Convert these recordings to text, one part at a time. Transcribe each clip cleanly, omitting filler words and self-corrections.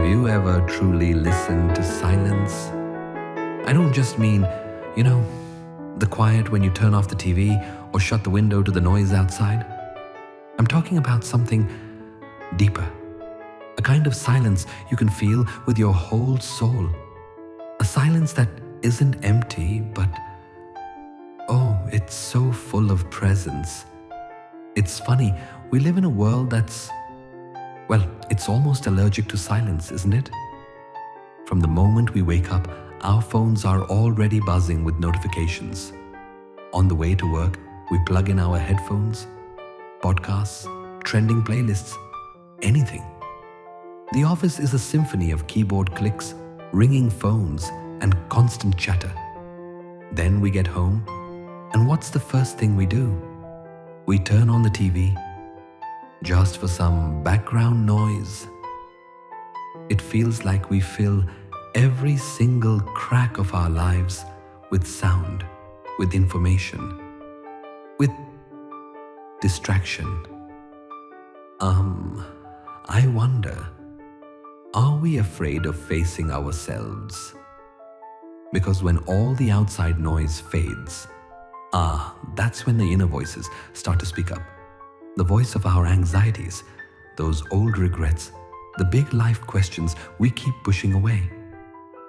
you ever truly listened to silence? I don't just mean, you know, the quiet when you turn off the TV or shut the window to the noise outside. I'm talking about something deeper. A kind of silence you can feel with your whole soul. A silence that isn't empty, but oh, it's so full of presence. It's funny, we live in a world that's, well, it's almost allergic to silence, isn't it? From the moment we wake up, our phones are already buzzing with notifications. On the way to work, we plug in our headphones, podcasts, trending playlists, anything. The office is a symphony of keyboard clicks, ringing phones, and constant chatter. Then we get home, and what's the first thing we do? We turn on the TV, just for some background noise. It feels like we fill every single crack of our lives with sound, with information, with distraction. I wonder, are we afraid of facing ourselves? Because when all the outside noise fades, that's when the inner voices start to speak up. The voice of our anxieties, those old regrets, the big life questions we keep pushing away.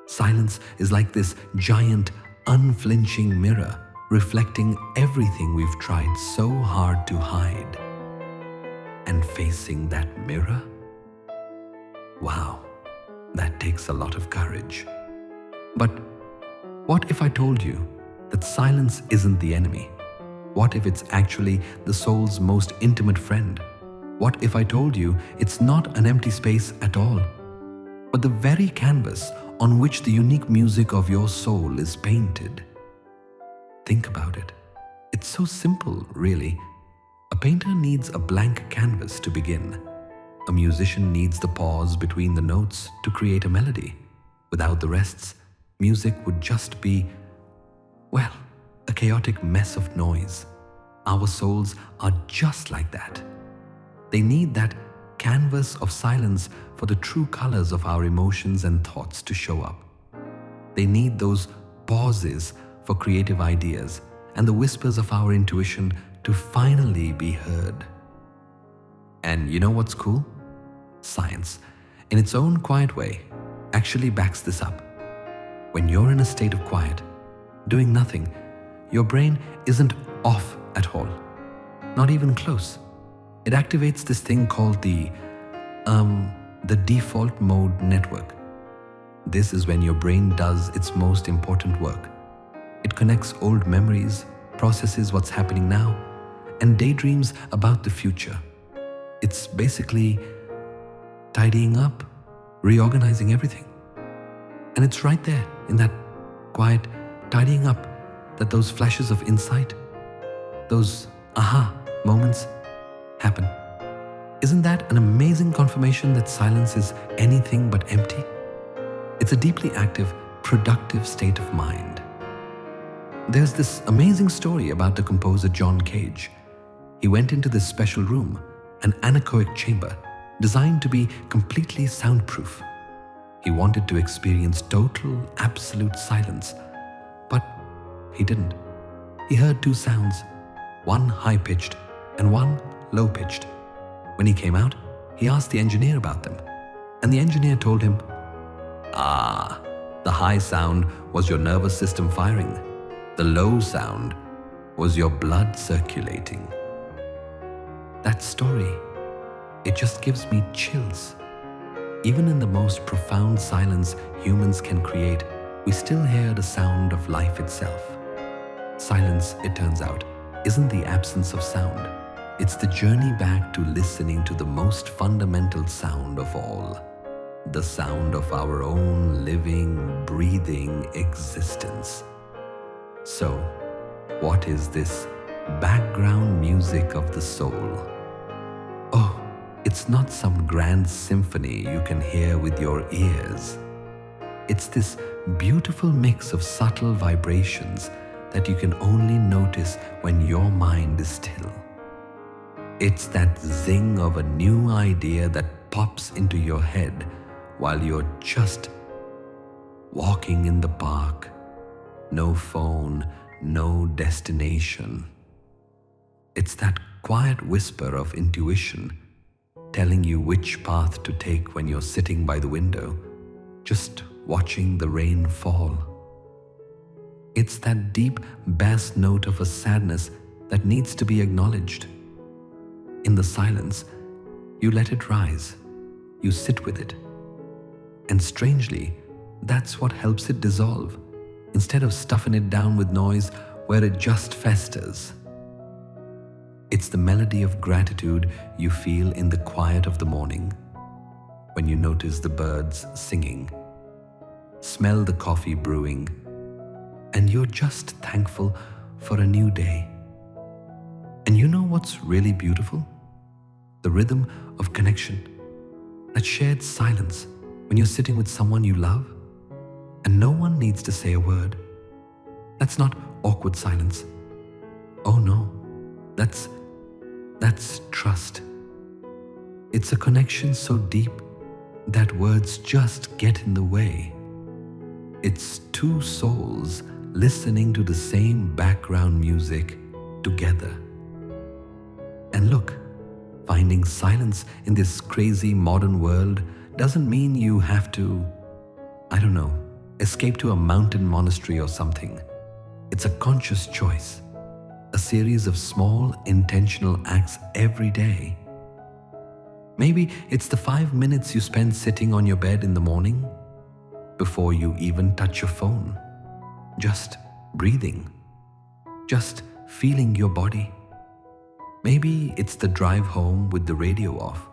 Silence is like this giant, unflinching mirror reflecting everything we've tried so hard to hide. And facing that mirror? Wow, that takes a lot of courage. But what if I told you that silence isn't the enemy? What if it's actually the soul's most intimate friend? What if I told you it's not an empty space at all, but the very canvas on which the unique music of your soul is painted? Think about it. It's so simple, really. A painter needs a blank canvas to begin. A musician needs the pause between the notes to create a melody. Without the rests, music would just be, well, a chaotic mess of noise. Our souls are just like that. They need that canvas of silence for the true colors of our emotions and thoughts to show up. They need those pauses for creative ideas and the whispers of our intuition to finally be heard. And you know what's cool? Science, in its own quiet way, actually backs this up. When you're in a state of quiet, doing nothing, your brain isn't off at all, not even close. It activates this thing called the default mode network. This is when your brain does its most important work. It connects old memories, processes what's happening now, and daydreams about the future. It's basically tidying up, reorganizing everything. And it's right there in that quiet tidying up that those flashes of insight, those aha moments happen. Isn't that an amazing confirmation that silence is anything but empty? It's a deeply active, productive state of mind. There's this amazing story about the composer John Cage. He went into this special room, an anechoic chamber, designed to be completely soundproof. He wanted to experience total, absolute silence, but he didn't. He heard two sounds, one high-pitched and one low-pitched. When he came out, he asked the engineer about them, and the engineer told him, the high sound was your nervous system firing. The low sound was your blood circulating. That story, it just gives me chills. Even in the most profound silence humans can create, we still hear the sound of life itself. Silence, it turns out, isn't the absence of sound. It's the journey back to listening to the most fundamental sound of all, the sound of our own living, breathing existence. So, what is this background music of the soul? Oh, it's not some grand symphony you can hear with your ears. It's this beautiful mix of subtle vibrations that you can only notice when your mind is still. It's that zing of a new idea that pops into your head while you're just walking in the park. No phone, no destination. It's that quiet whisper of intuition telling you which path to take when you're sitting by the window, just watching the rain fall. It's that deep bass note of a sadness that needs to be acknowledged. In the silence, you let it rise, you sit with it. And strangely, that's what helps it dissolve, instead of stuffing it down with noise where it just festers. It's the melody of gratitude you feel in the quiet of the morning, when you notice the birds singing, smell the coffee brewing, and you're just thankful for a new day. And you know what's really beautiful? The rhythm of connection, that shared silence when you're sitting with someone you love, and no one needs to say a word. That's not awkward silence. Oh no, that's trust. It's a connection so deep that words just get in the way. It's two souls listening to the same background music together. And look, finding silence in this crazy modern world doesn't mean you have to, escape to a mountain monastery or something. It's a conscious choice, a series of small, intentional acts every day. Maybe it's the 5 minutes you spend sitting on your bed in the morning, before you even touch your phone, just breathing, just feeling your body. Maybe it's the drive home with the radio off,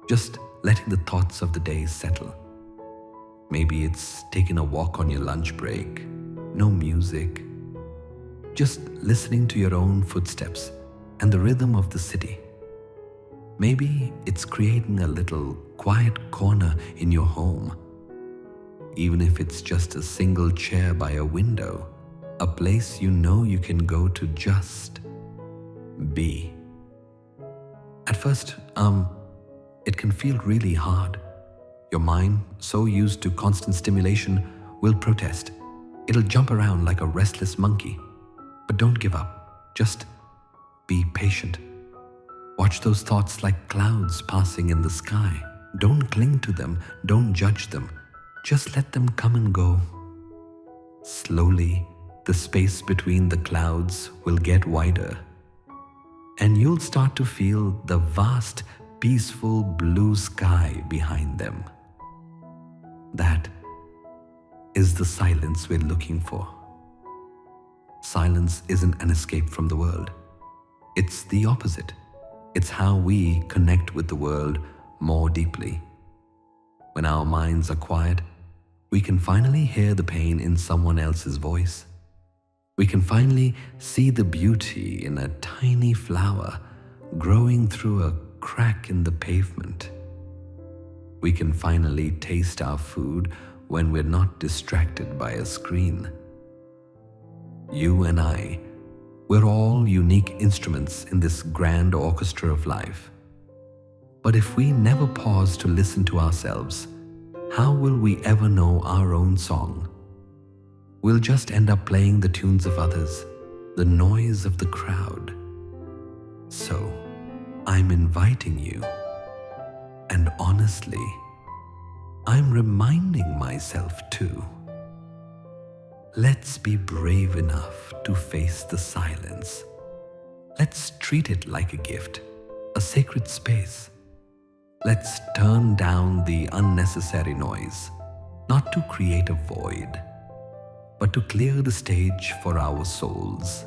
just letting the thoughts of the day settle. Maybe it's taking a walk on your lunch break, no music, just listening to your own footsteps and the rhythm of the city. Maybe it's creating a little quiet corner in your home, even if it's just a single chair by a window, a place you know you can go to just be. At first, it can feel really hard. Your mind, so used to constant stimulation, will protest. It'll jump around like a restless monkey. But don't give up. Just be patient. Watch those thoughts like clouds passing in the sky. Don't cling to them. Don't judge them. Just let them come and go. Slowly, the space between the clouds will get wider, and you'll start to feel the vast, peaceful blue sky behind them. That is the silence we're looking for. Silence isn't an escape from the world. It's the opposite. It's how we connect with the world more deeply. When our minds are quiet, we can finally hear the pain in someone else's voice. We can finally see the beauty in a tiny flower growing through a crack in the pavement. We can finally taste our food when we're not distracted by a screen. You and I, we're all unique instruments in this grand orchestra of life. But if we never pause to listen to ourselves, how will we ever know our own song? We'll just end up playing the tunes of others, the noise of the crowd. So, I'm inviting you, and honestly, I'm reminding myself too. Let's be brave enough to face the silence. Let's treat it like a gift, a sacred space. Let's turn down the unnecessary noise, not to create a void, but to clear the stage for our souls.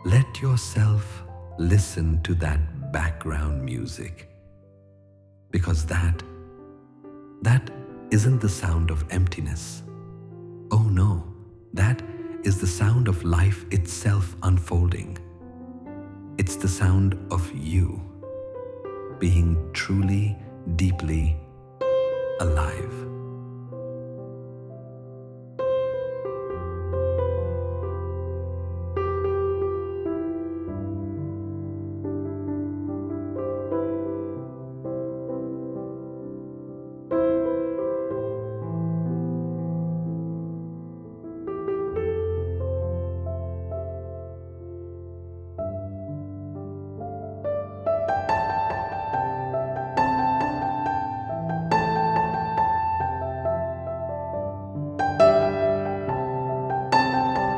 Let yourself listen to that background music, because that isn't the sound of emptiness. Oh no, that is the sound of life itself unfolding. It's the sound of you being truly, deeply alive.